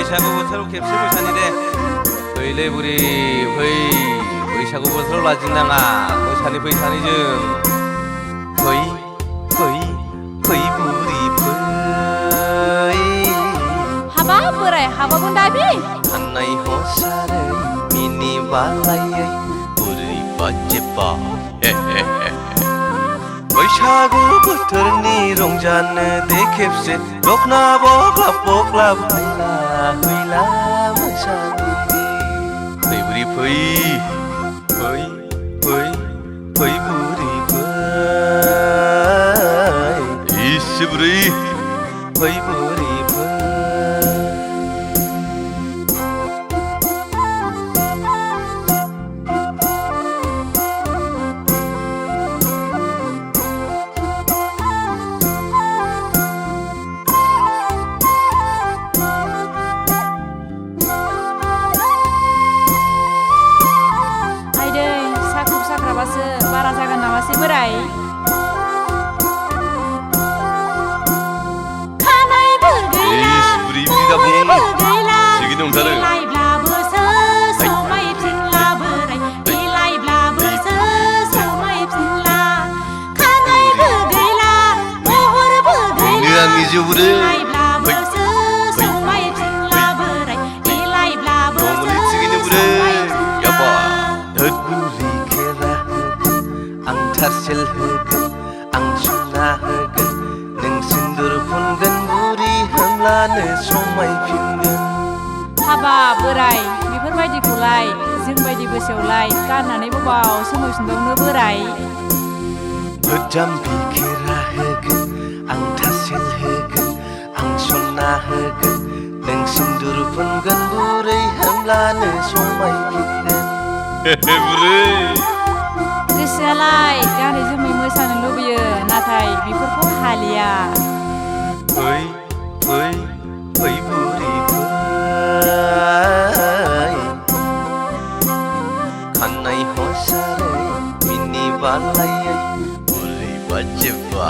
बैसागु बोथोराव खेबसे मोसानि दे फैलै बुरि फै बैसागु बोथोराव लाजिनाङा मोसानि फै सानैजों फै फै फै बुरि फै हाबा बोराय हाबाबो दाबि खानाय हसारै मिनि बालायै बुरै बाजेबा बैसागु बोथोरनि रंजानो दे खेबसे दखना बग्लाब बग्लाब हायला हैला मोसानि फै बुरि फै फै फै फै बुरि फै इसे बुरै फै बुरि फै बारा जागोन नामासै बोराय खानायबो गैला बुरैबो गैला देलायब्लाबोसो समायफिनला बोराय देलायब्लाबोसो समायफिनला खानायबो गैला महरबो गैला देलायब्लाबोसो समायफिनला बोराय देलायब्लाबोसो समायफिनला थारसेल होगोन आं सुना होगोन नों सिन्दुर फुनगोन बुरि होमब्लानो समायफिनगोन हाबा बोराय बेफोरबायदिखौलाय जोंबायदि बैसोआवलाय गाननानै बबाव सोमावफिनबावनो बोराय गोजाम बिखेरा होगोन आं थारसेल होगोन आं सना होगोन नों सिन्दुर फुनगोन बुरै होमब्लानो समायफिनगोन बुरै गोसोआलाय गानै जोमै मोसानो लुबैयो नाथाय बेफोरखौ हालिया फै फै फै बुरि फै खानाय हसारै मिनि बालायै बुरै बाजेबा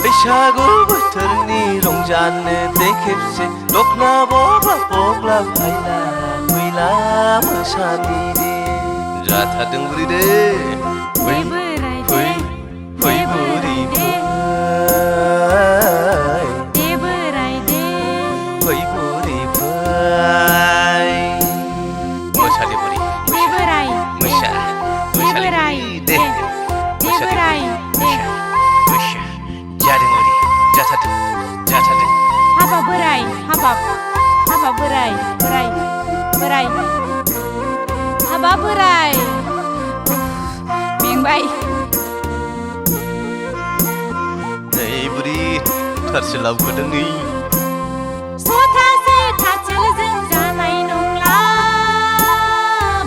बैसागु बोथोरनि रंजानो दे खेबसे दखना बग्लाब बग्लाब हायला हुइला मोसानि जाथारदों बुरि दे फै फै फै बुरि फै दे बोराय दे फै बुरि फै मोसादे बुरि दे बोराय मोसा बोराय दे बोराय मोसा जादों बुरि जाथारदों हाबा बोराय हाबा बोराय बोराय हाबा बोराय मेंबाय नै बुरि थारसेल लाबोदों नै सथासे थारसेलजों जानाय नंला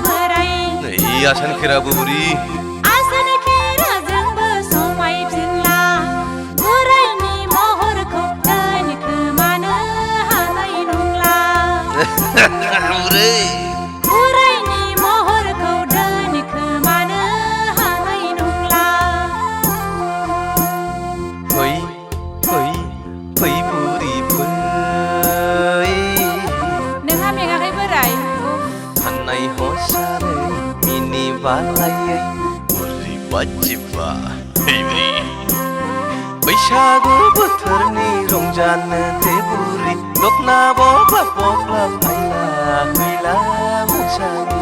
बोराय नै आसान खेराबो बुरि आसान खेराजोंबो समायफिनला बोरायनि महरखौ दोनखोमानो हानाय नंला बुरै बालायै बुरै बाजेबा बैसागु बोथोरनि रंजानो दे बुरि दखना बग्लाब बग्लाब हायला हुइला मोसानि